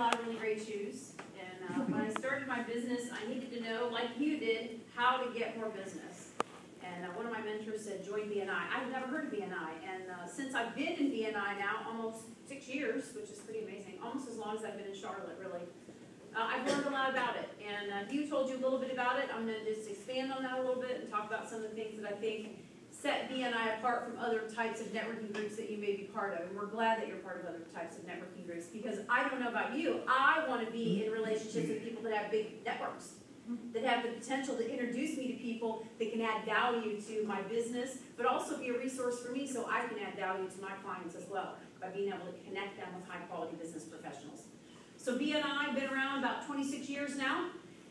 A lot of really great shoes, and when I started my business, I needed to know, like you did, how to get more business. And one of my mentors said, join BNI. I've never heard of BNI, and since I've been in BNI now, almost 6 years, which is pretty amazing, almost as long as I've been in Charlotte, really, I've learned a lot about it. And Hugh told you a little bit about it. I'm going to just expand on that a little bit and talk about some of the things that I think set BNI apart from other types of networking groups that you may be part of. And we're glad that you're part of other types of networking groups, because I don't know about you, I want to be in relationships with people that have big networks, that have the potential to introduce me to people that can add value to my business, but also be a resource for me so I can add value to my clients as well by being able to connect them with high-quality business professionals. So BNI, been around about 26 years now,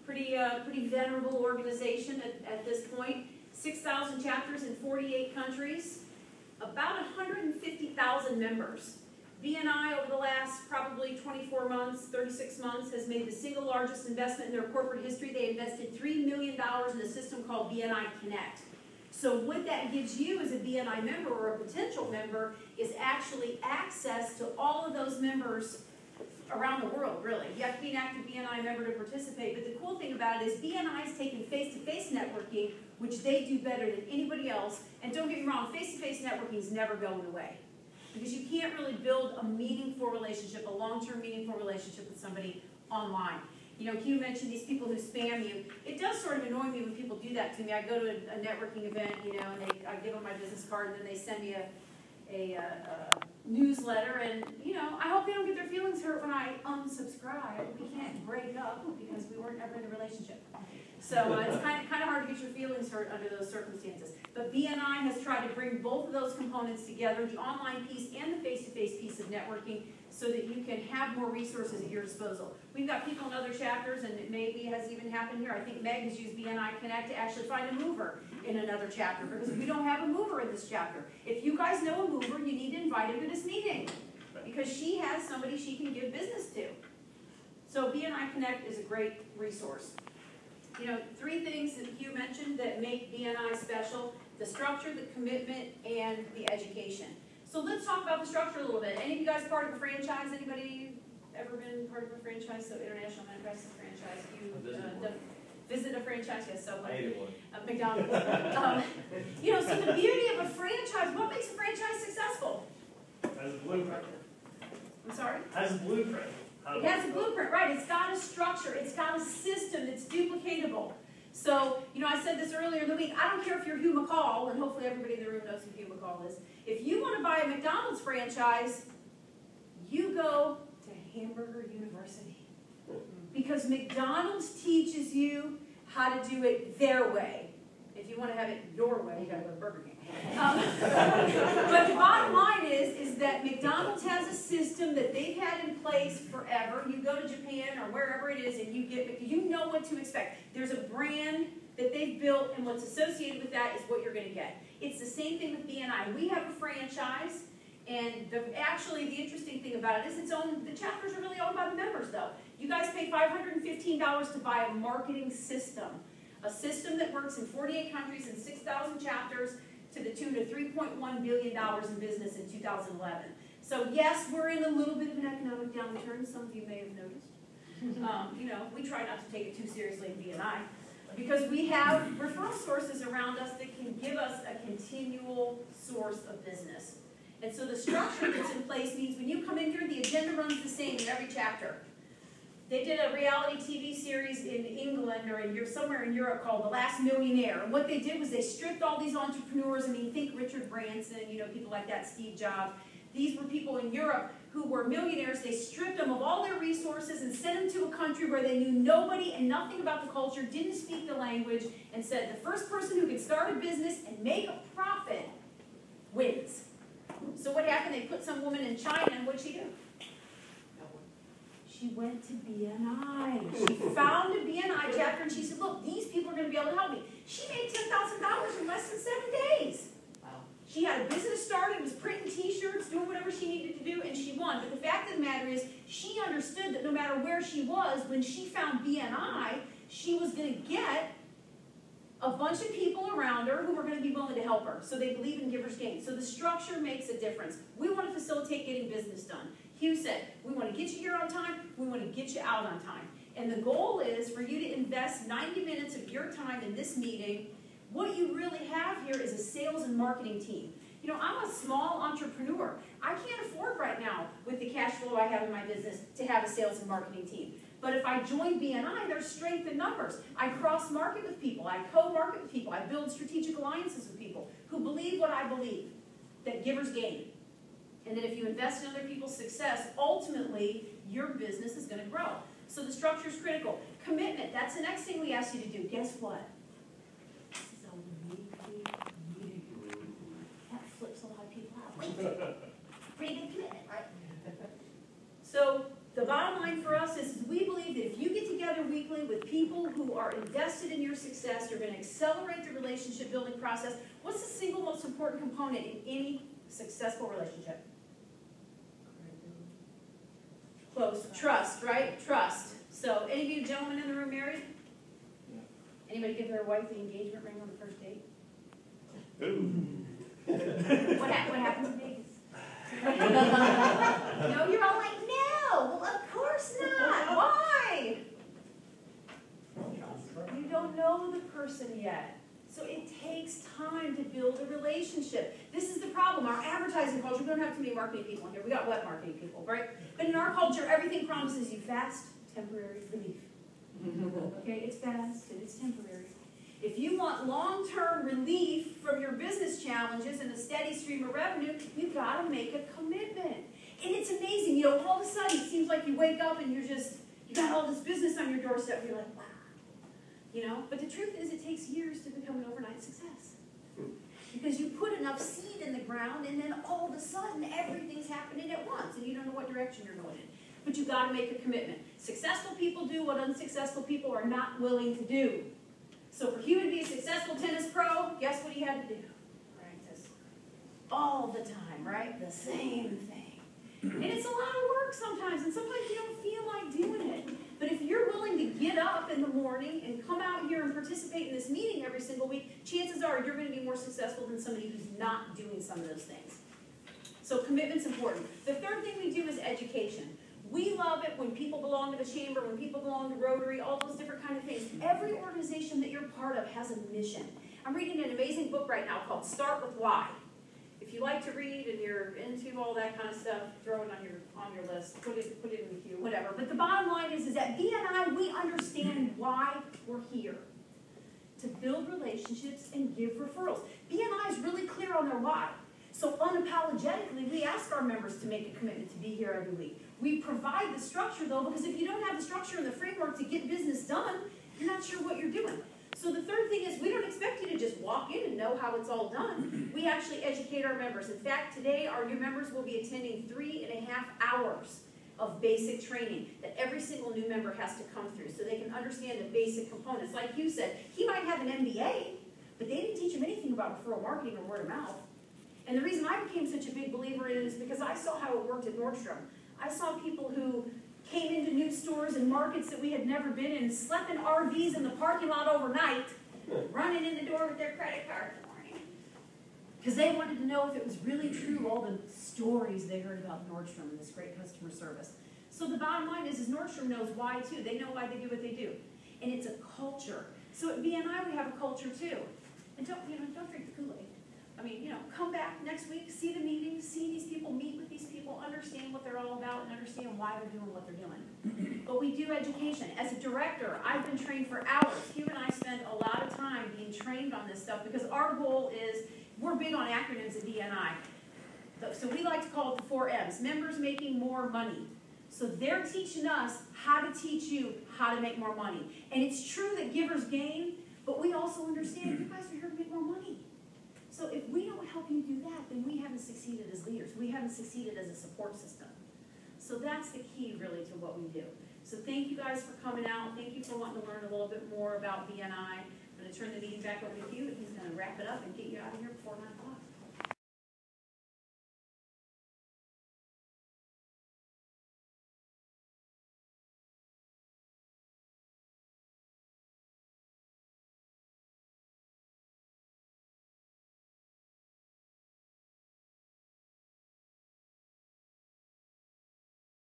pretty venerable organization at this point. 6,000 chapters in 48 countries, about 150,000 members. BNI over the last probably 24 months, 36 months, has made the single largest investment in their corporate history. They invested $3 million in a system called BNI Connect. So what that gives you as a BNI member or a potential member is actually access to all of those members around the world, really. You have to be an active BNI member to participate, but the cool thing about it is BNI is taking face-to-face networking, which they do better than anybody else. And don't get me wrong, face-to-face networking is never going away, because you can't really build a meaningful relationship, a long-term meaningful relationship with somebody online. You know, Hugh mentioned these people who spam you. It does sort of annoy me when people do that to me. I go to a networking event, you know, and I give them my business card, and then they send me a newsletter, and you know, I hope they don't get their feelings hurt when I unsubscribe. We can't break up because we weren't ever in a relationship. So it's kind of hard to get your feelings hurt under those circumstances. But BNI has tried to bring both of those components together, the online piece and the face-to-face piece of networking, so that you can have more resources at your disposal. We've got people in other chapters, and it maybe has even happened here. I think Meg has used BNI Connect to actually find a mover in another chapter, because we don't have a mover in this chapter. If you guys know a mover, you need to invite him to this meeting, because she has somebody she can give business to. So BNI Connect is a great resource. You know, 3 things that Hugh mentioned that make BNI special: the structure, the commitment, and the education. So let's talk about the structure a little bit. Any of you guys part of a franchise? Anybody ever been part of a franchise? So International Enterprises franchise. You visit a franchise? Yes, so McDonald's. You know, so the beauty of a franchise, what makes a franchise successful? Has a blueprint. I'm sorry? Has a blueprint. It has a blueprint, right? It's got a structure. It's got a system that's duplicatable. So, you know, I said this earlier in the week. I don't care if you're Hugh McCall, and hopefully everybody in the room knows who Hugh McCall is. If you want to buy a McDonald's franchise, you go to Hamburger University. Because McDonald's teaches you how to do it their way. If you want to have it your way, you got to go to Burger King. But the bottom line is that McDonald's has a system that they've had in place forever. You go to Japan or wherever it is, and you know what to expect. There's a brand that they've built, and what's associated with that is what you're going to get. It's the same thing with BNI. We have a franchise, and actually the interesting thing about it is the chapters are really owned by the members, though. You guys pay $515 to buy a marketing system. A system that works in 48 countries and 6,000 chapters, to the tune of $3.1 billion in business in 2011. So yes, we're in a little bit of an economic downturn. Some of you may have noticed. You know, we try not to take it too seriously in BNI, because we have referral sources around us that can give us a continual source of business. And so the structure that's in place means when you come in here, the agenda runs the same in every chapter. They did a reality TV series in England or somewhere in Europe called The Last Millionaire. And what they did was they stripped all these entrepreneurs. I mean, think Richard Branson, you know, people like that, Steve Jobs. These were people in Europe who were millionaires. They stripped them of all their resources and sent them to a country where they knew nobody and nothing about the culture, didn't speak the language, and said the first person who could start a business and make a profit wins. So what happened? They put some woman in China, and what'd she do? She went to BNI. She found a BNI chapter, and she said, look, these people are going to be able to help me. She made $10,000 in less than 7 days. Wow. She had a business started, was printing T-shirts, doing whatever she needed to do, and she won. But the fact of the matter is, she understood that no matter where she was, when she found BNI, she was going to get a bunch of people around her who are going to be willing to help her. So they believe in giver's gain. So the structure makes a difference. We want to facilitate getting business done. Hugh said, we want to get you here on time. We want to get you out on time. And the goal is for you to invest 90 minutes of your time in this meeting. What you really have here is a sales and marketing team. You know, I'm a small entrepreneur. I can't afford right now, with the cash flow I have in my business, to have a sales and marketing team. But if I join BNI, there's strength in numbers. I cross-market with people. I co-market with people. I build strategic alliances with people who believe what I believe, that givers gain. And that if you invest in other people's success, ultimately, your business is going to grow. So the structure is critical. Commitment, that's the next thing we ask you to do. Guess what? This is a weekly meeting. That flips a lot of people out. Pretty good commitment, right? So the bottom line for us is we believe that if you get together weekly with people who are invested in your success, you're going to accelerate the relationship building process. What's the single most important component in any successful relationship? Close. Trust, right? Trust. So any of you gentlemen in the room married? Yeah. Anybody give their wife the engagement ring on the first date? Ooh. What happened in Vegas? No, you're all like, no. Well, of course not. Why? You don't know the person yet. So it takes time to build a relationship. This is the problem. Our advertising culture, we don't have too many marketing people in here. We got web marketing people, right? But in our culture, everything promises you fast, temporary relief. Okay, it's fast and it's temporary. If you want long-term relief from your business challenges and a steady stream of revenue, you've got to make a commitment. And it's amazing. You know, all of a sudden, it seems like you wake up and you got all this business on your doorstep. And you're like, wow. You know, but the truth is it takes years to become an overnight success. Because you put enough seed in the ground and then all of a sudden everything's happening at once and you don't know what direction you're going in. But you've got to make a commitment. Successful people do what unsuccessful people are not willing to do. So for Hugh to be a successful tennis pro, guess what he had to do? Practice all the time, right? The same thing. And it's a lot of work sometimes, and sometimes you don't feel like doing it. But if you're willing to get up in the morning and come out here and participate in this meeting every single week, chances are you're going to be more successful than somebody who's not doing some of those things. So commitment's important. The third thing we do is education. We love it when people belong to the chamber, when people belong to Rotary, all those different kind of things. Every organization that you're part of has a mission. I'm reading an amazing book right now called Start With Why. If you like to read and you're into all that kind of stuff, throw it on your list. Put it in the queue, whatever. But the bottom line is that BNI, we understand why we're here. To build relationships and give referrals. BNI is really clear on their why. So unapologetically, we ask our members to make a commitment to be here every week. We provide the structure, though, because if you don't have the structure and the framework to get business done, you're not sure what you're doing. So the third thing is we don't expect you to just walk in and know how it's all done. We actually educate our members. In fact, today our new members will be attending 3.5 hours of basic training that every single new member has to come through so they can understand the basic components. Like you said, he might have an MBA, but they didn't teach him anything about referral marketing or word of mouth. And the reason I became such a big believer in it is because I saw how it worked at Nordstrom. I saw people who came into new stores and markets that we had never been in, slept in RVs in the parking lot overnight, running in the door with their credit card in the morning. Because they wanted to know if it was really true, all the stories they heard about Nordstrom and this great customer service. So the bottom line is Nordstrom knows why too. They know why they do what they do. And it's a culture. So at BNI we have a culture too. And don't drink the Kool-Aid. I mean, come back next week, see the meetings, see these people, meet with these people, understand what they're all about, and understand why they're doing what they're doing. But we do education. As a director, I've been trained for hours. Hugh and I spend a lot of time being trained on this stuff because our goal is, we're big on acronyms at BNI. So we like to call it the 4 M's, members making more money. So they're teaching us how to teach you how to make more money. And it's true that givers gain, but we also understand you guys are here to make more money. So if we don't help you do that, then we haven't succeeded as leaders. We haven't succeeded as a support system. So that's the key, really, to what we do. So thank you guys for coming out. Thank you for wanting to learn a little bit more about BNI. I'm going to turn the meeting back over to Hugh, and he's going to wrap it up and get you out of here before 9 o'clock.